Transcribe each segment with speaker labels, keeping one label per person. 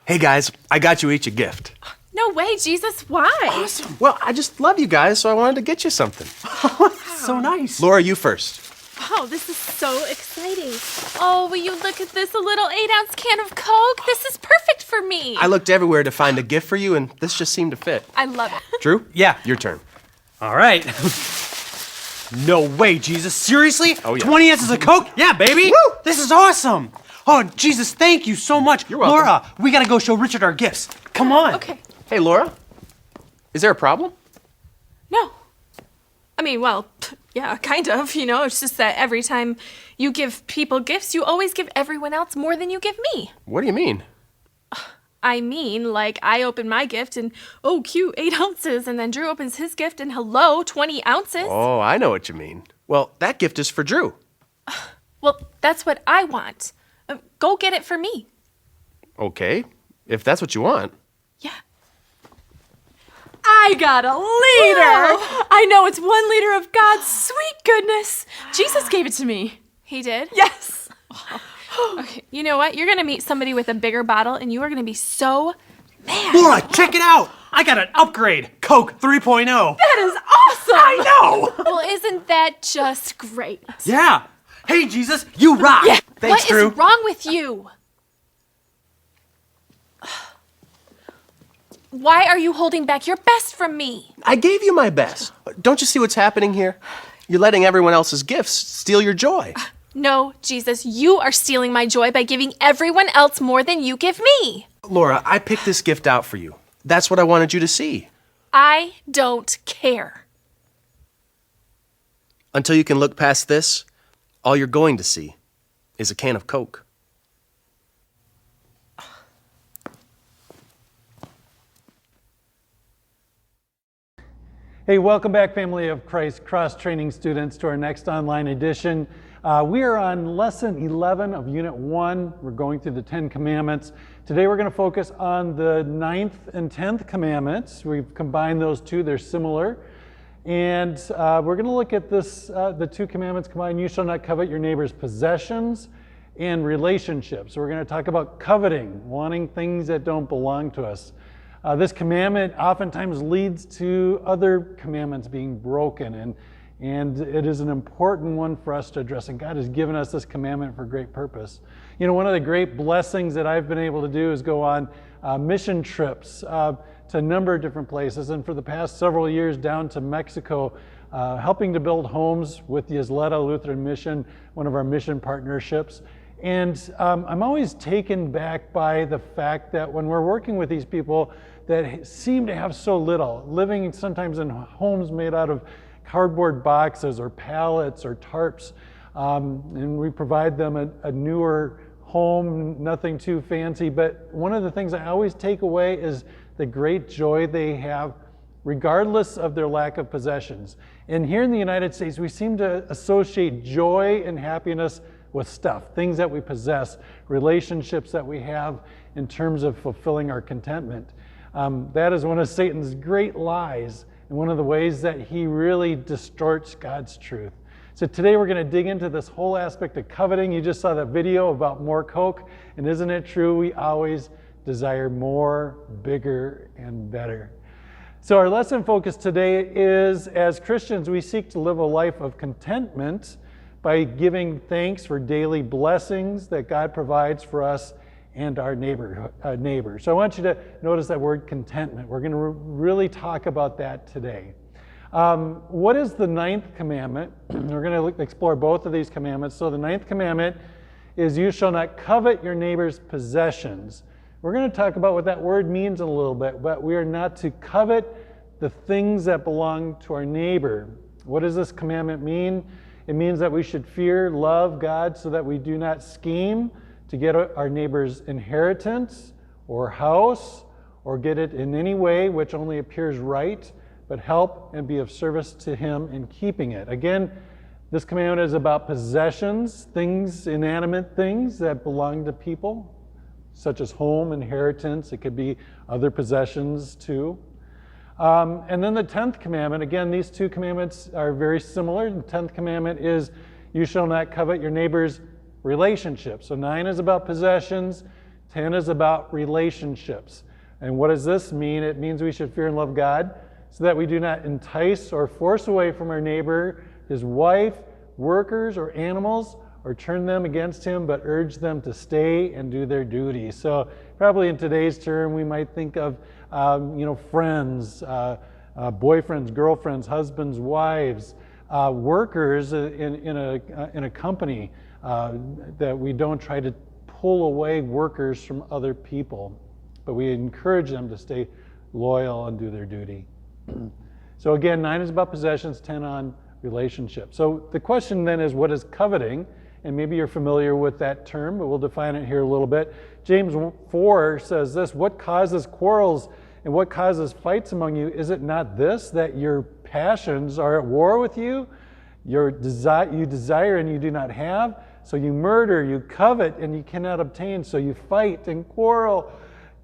Speaker 1: Hey guys, I got you each a gift.
Speaker 2: No way, Jesus, why?
Speaker 1: Awesome. Well, I just love you guys, so I wanted to get you something.
Speaker 3: So nice.
Speaker 1: Laura, you first.
Speaker 2: Oh, this is so exciting. Oh, will you look at this, a little 8-ounce can of Coke? This is perfect for me.
Speaker 1: I looked everywhere to find a gift for you, and this just seemed to fit.
Speaker 2: I love it.
Speaker 1: Drew?
Speaker 3: Yeah.
Speaker 1: Your turn.
Speaker 3: All right. No way, Jesus. Seriously?
Speaker 1: Oh, yeah.
Speaker 3: 20 ounces of Coke? Yeah, baby.
Speaker 1: Woo!
Speaker 3: This is awesome. Oh, Jesus, thank you so much.
Speaker 1: You're welcome.
Speaker 3: Laura, we got to go show Richard our gifts. Come on.
Speaker 2: Okay.
Speaker 1: Hey, Laura, is there a problem?
Speaker 2: No. I mean, well, yeah, kind of, It's just that every time you give people gifts, you always give everyone else more than you give me.
Speaker 1: What do you mean?
Speaker 2: I mean, like, I open my gift and, oh, cute, 8 ounces. And then Drew opens his gift and, hello, 20 ounces.
Speaker 1: Oh, I know what you mean. Well, that gift is for Drew.
Speaker 2: Well, that's what I want. Go get it for me.
Speaker 1: Okay, if that's what you want.
Speaker 2: Yeah.
Speaker 4: I got a liter.
Speaker 2: Whoa.
Speaker 4: I know it's 1 liter of God's sweet goodness. Jesus gave it to me.
Speaker 2: He did?
Speaker 4: Yes.
Speaker 2: Okay, you know what? You're going to meet somebody with a bigger bottle, and you are going to be so mad.
Speaker 3: Laura, check it out. I got an upgrade. Coke 3.0.
Speaker 4: That is awesome.
Speaker 3: I know.
Speaker 2: Well, isn't that just great?
Speaker 3: Yeah. Hey, Jesus, you rock.
Speaker 2: Yeah.
Speaker 3: Thanks,
Speaker 2: What
Speaker 3: Drew.
Speaker 2: is wrong with you? Why are you holding back your best from me?
Speaker 1: I gave you my best. Don't you see what's happening here? You're letting everyone else's gifts steal your joy.
Speaker 2: No, Jesus, you are stealing my joy by giving everyone else more than you give me.
Speaker 1: Laura, I picked this gift out for you. That's what I wanted you to see.
Speaker 2: I don't care.
Speaker 1: Until you can look past this, all you're going to see is a can of Coke.
Speaker 5: Hey, welcome back, family of Christ cross-training students, to our next online edition. We are on lesson 11 of unit 1. We're going through the 10 commandments. Today we're going to focus on the 9th and 10th commandments. We've combined those two, they're similar. And we're going to look at this, the 2 commandments combined. You shall not covet your neighbor's possessions and relationships. So we're going to talk about coveting, wanting things that don't belong to us. This commandment oftentimes leads to other commandments being broken, and it is an important one for us to address, and God has given us this commandment for great purpose. You know, one of the great blessings that I've been able to do is go on mission trips to a number of different places, and for the past several years down to Mexico, helping to build homes with the Isleta Lutheran Mission, one of our mission partnerships. And I'm always taken back by the fact that when we're working with these people that seem to have so little, living sometimes in homes made out of cardboard boxes or pallets or tarps, and we provide them a newer home, nothing too fancy, but one of the things I always take away is the great joy they have regardless of their lack of possessions. And here in the United States, we seem to associate joy and happiness with stuff, things that we possess, relationships that we have in terms of fulfilling our contentment. That is one of Satan's great lies and one of the ways that he really distorts God's truth. So today we're going to dig into this whole aspect of coveting. You just saw that video about more Coke, and isn't it true? We always desire more, bigger, and better. So our lesson focus today is, as Christians, we seek to live a life of contentment by giving thanks for daily blessings that God provides for us and our neighbor. So I want you to notice that word contentment. We're going to really talk about that today. What is the 9th commandment? We're going to explore both of these commandments. So the 9th commandment is, you shall not covet your neighbor's possessions. We're going to talk about what that word means in a little bit, but we are not to covet the things that belong to our neighbor. What does this commandment mean? It means that we should fear, love God so that we do not scheme to get our neighbor's inheritance or house or get it in any way which only appears right, but help and be of service to him in keeping it. Again, this commandment is about possessions, things, inanimate things that belong to people, such as home, inheritance. It could be other possessions too. And then the 10th commandment, again, these 2 commandments are very similar. The 10th commandment is, you shall not covet your neighbor's relationship. So 9 is about possessions, 10 is about relationships. And what does this mean? It means we should fear and love God so that we do not entice or force away from our neighbor, his wife, workers, or animals, or turn them against him, but urge them to stay and do their duty. So probably in today's term, we might think of, friends, boyfriends, girlfriends, husbands, wives, workers in a company, that we don't try to pull away workers from other people, but we encourage them to stay loyal and do their duty. So again, 9 is about possessions, 10 on relationships. So the question then is, what is coveting? And maybe you're familiar with that term, but we'll define it here a little bit. James 4 says this: what causes quarrels and what causes fights among you? Is it not this, that your passions are at war with you? You desire and you do not have, so you murder. You covet and you cannot obtain, so you fight and quarrel.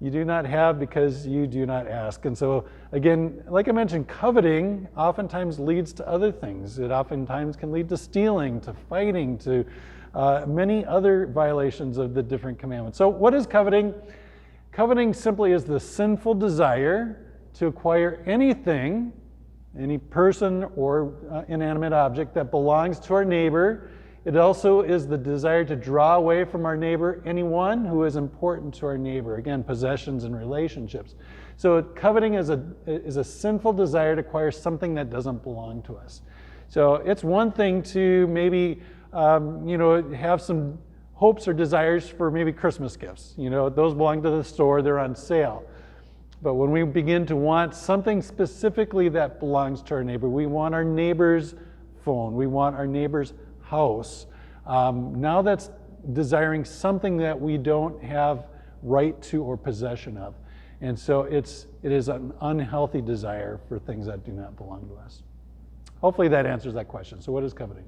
Speaker 5: You do not have because you do not ask. And so again, like I mentioned, coveting oftentimes leads to other things. It oftentimes can lead to stealing, to fighting, to many other violations of the different commandments. So what is coveting? Coveting simply is the sinful desire to acquire anything, any person or inanimate object that belongs to our neighbor. It also is the desire to draw away from our neighbor anyone who is important to our neighbor. Again, possessions and relationships. So coveting is a sinful desire to acquire something that doesn't belong to us. So it's one thing to maybe have some hopes or desires for maybe Christmas gifts. Those belong to the store, they're on sale. But when we begin to want something specifically that belongs to our neighbor, we want our neighbor's phone, we want our neighbor's house. Now that's desiring something that we don't have right to or possession of. And so it is an unhealthy desire for things that do not belong to us. Hopefully that answers that question. So what is coveting?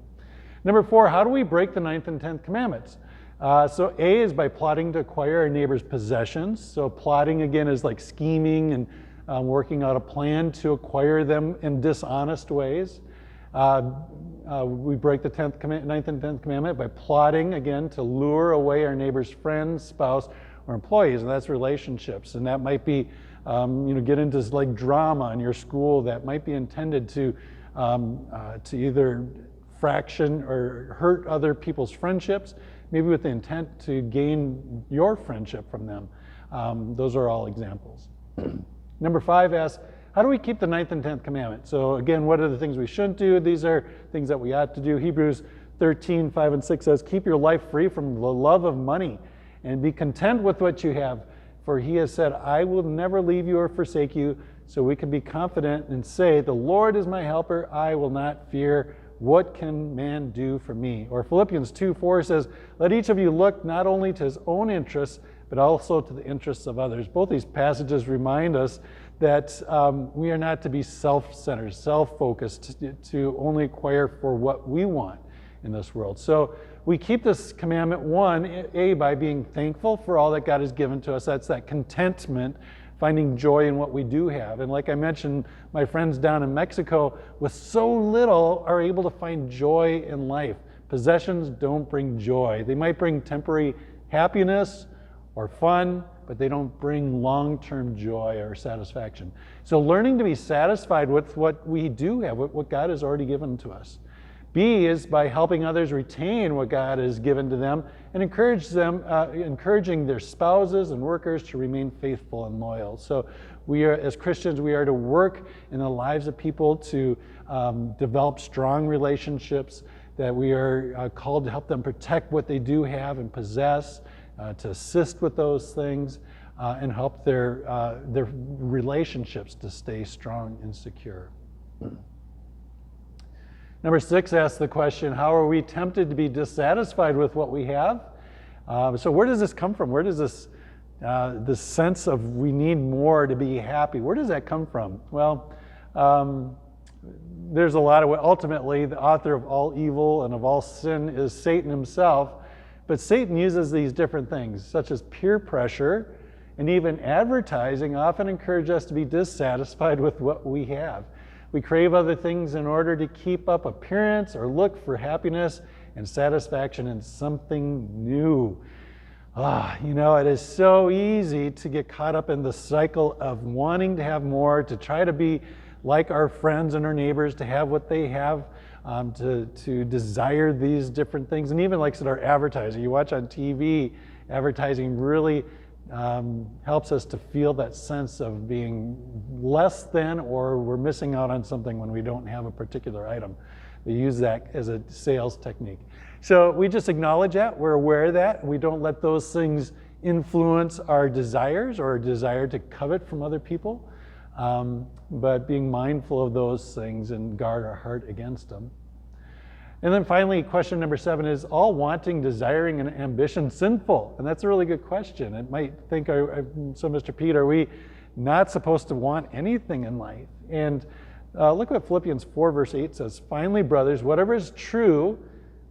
Speaker 5: Number 4, how do we break the 9th and 10th commandments? So A is by plotting to acquire our neighbor's possessions. So plotting again is like scheming and working out a plan to acquire them in dishonest ways. We break the 9th and 10th commandment by plotting, again, to lure away our neighbor's friends, spouse, or employees, and that's relationships. And that might be, get into like drama in your school that might be intended to either fraction or hurt other people's friendships, maybe with the intent to gain your friendship from them. Those are all examples. Number 5 asks, how do we keep the 9th and 10th commandment? So again, what are the things we shouldn't do? These are things that we ought to do. Hebrews 13, 5 and 6 says, keep your life free from the love of money and be content with what you have. For he has said, I will never leave you or forsake you. So we can be confident and say, the Lord is my helper. I will not fear. What can man do for me? Or Philippians 2:4 says, let each of you look not only to his own interests, but also to the interests of others. Both these passages remind us that we are not to be self-centered, self-focused, to only acquire for what we want in this world. So we keep this commandment 1, A, by being thankful for all that God has given to us. That's that contentment, finding joy in what we do have. And like I mentioned, my friends down in Mexico, with so little, are able to find joy in life. Possessions don't bring joy. They might bring temporary happiness or fun, but they don't bring long-term joy or satisfaction. So learning to be satisfied with what we do have, what God has already given to us. B is by helping others retain what God has given to them and encouraging their spouses and workers to remain faithful and loyal. So we are, as Christians, we are to work in the lives of people to develop strong relationships, that we are called to help them protect what they do have and possess, to assist with those things, and help their relationships to stay strong and secure. Number 6 asks the question, how are we tempted to be dissatisfied with what we have? So where does this come from? Where does this sense of we need more to be happy, where does that come from? Well, there's a lot of, ultimately, the author of all evil and of all sin is Satan himself. But Satan uses these different things, such as peer pressure and even advertising, often encourage us to be dissatisfied with what we have. We crave other things in order to keep up appearance or look for happiness and satisfaction in something new. It is so easy to get caught up in the cycle of wanting to have more, to try to be like our friends and our neighbors, to have what they have, to desire these different things. And even like I said, our advertising, you watch on TV, advertising really helps us to feel that sense of being less than, or we're missing out on something when we don't have a particular item. They use that as a sales technique. So we just acknowledge that, we're aware of that, we don't let those things influence our desires or our desire to covet from other people, but being mindful of those things and guard our heart against them. And then finally, question number 7 is, all wanting, desiring, and ambition sinful? And that's a really good question. It might think, so Mr. Pete, are we not supposed to want anything in life? And look what Philippians 4 verse 8 says. Finally, brothers, whatever is true,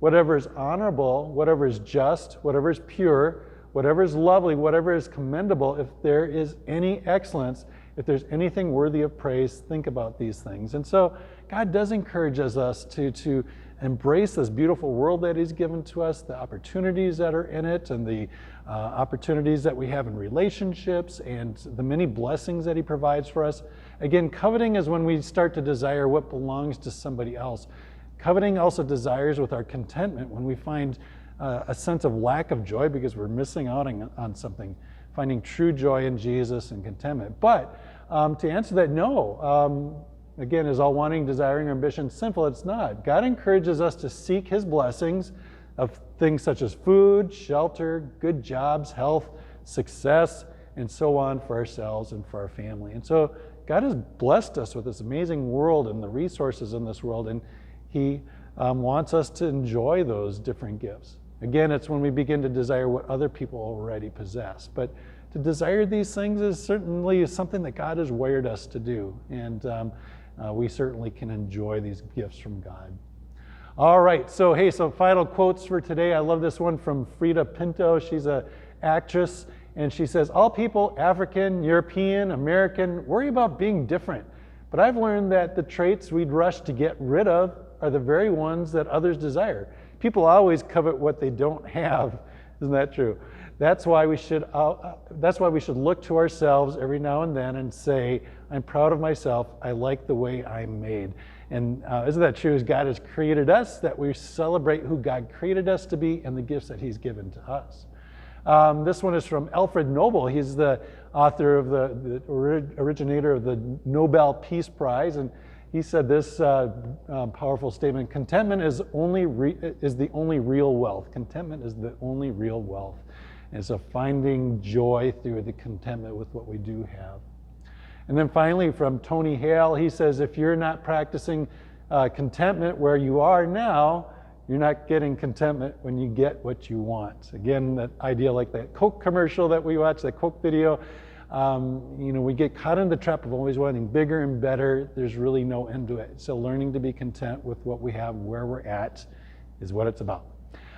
Speaker 5: whatever is honorable, whatever is just, whatever is pure, whatever is lovely, whatever is commendable, if there is any excellence, if there's anything worthy of praise, think about these things. And so God does encourage us to embrace this beautiful world that He's given to us, the opportunities that are in it, and the opportunities that we have in relationships, and the many blessings that He provides for us. Again, coveting is when we start to desire what belongs to somebody else. Coveting also desires with our contentment when we find a sense of lack of joy because we're missing out on something, finding true joy in Jesus and contentment. But to answer that, no. Again, is all wanting, desiring, or ambition sinful? It's not. God encourages us to seek His blessings of things such as food, shelter, good jobs, health, success, and so on for ourselves and for our family. And so God has blessed us with this amazing world and the resources in this world, and He wants us to enjoy those different gifts. Again, it's when we begin to desire what other people already possess. But to desire these things is certainly something that God has wired us to do. And we certainly can enjoy these gifts from God. All right, so final quotes for today. I love this one from Frida Pinto. She's an actress, and she says, all people, African, European, American, worry about being different. But I've learned that the traits we'd rush to get rid of are the very ones that others desire. People always covet what they don't have. Isn't that true? That's why we should look to ourselves every now and then and say, I'm proud of myself. I like the way I'm made. And isn't that true? As God has created us, that we celebrate who God created us to be and the gifts that He's given to us. This one is from Alfred Nobel. He's the author of the originator of the Nobel Peace Prize, and he said this powerful statement: contentment is the only real wealth. Contentment is the only real wealth. And so finding joy through the contentment with what we do have. And then finally, from Tony Hale, he says, if you're not practicing contentment where you are now, you're not getting contentment when you get what you want. Again, that idea like that Coke commercial that we watch, that Coke video, we get caught in the trap of always wanting bigger and better. There's really no end to it. So learning to be content with what we have, where we're at, is what it's about.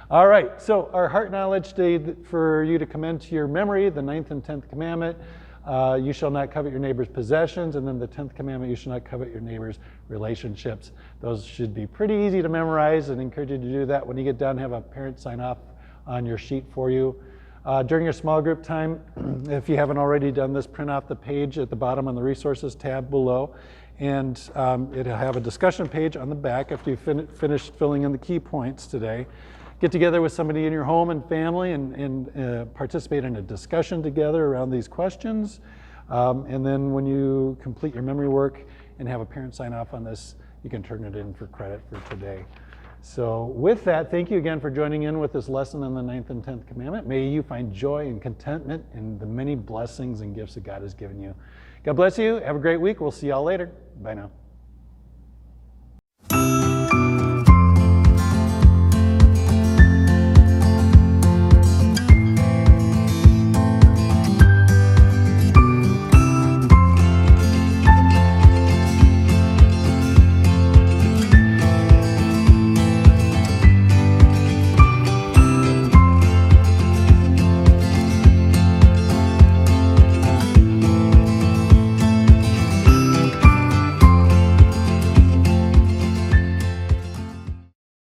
Speaker 5: All right, so our heart knowledge today for you to commend to your memory, the 9th and 10th commandment. You shall not covet your neighbor's possessions, and then the 10th commandment, you shall not covet your neighbor's relationships. Those should be pretty easy to memorize, and encourage you to do that. When you get done, have a parent sign off on your sheet for you. During your small group time, if you haven't already done this, print off the page at the bottom on the resources tab below, and it'll have a discussion page on the back after you finish filling in the key points today. Get together with somebody in your home and family and participate in a discussion together around these questions. And then when you complete your memory work and have a parent sign off on this, you can turn it in for credit for today. So with that, thank you again for joining in with this lesson on the 9th and 10th commandment. May you find joy and contentment in the many blessings and gifts that God has given you. God bless you. Have a great week. We'll see y'all later. Bye now.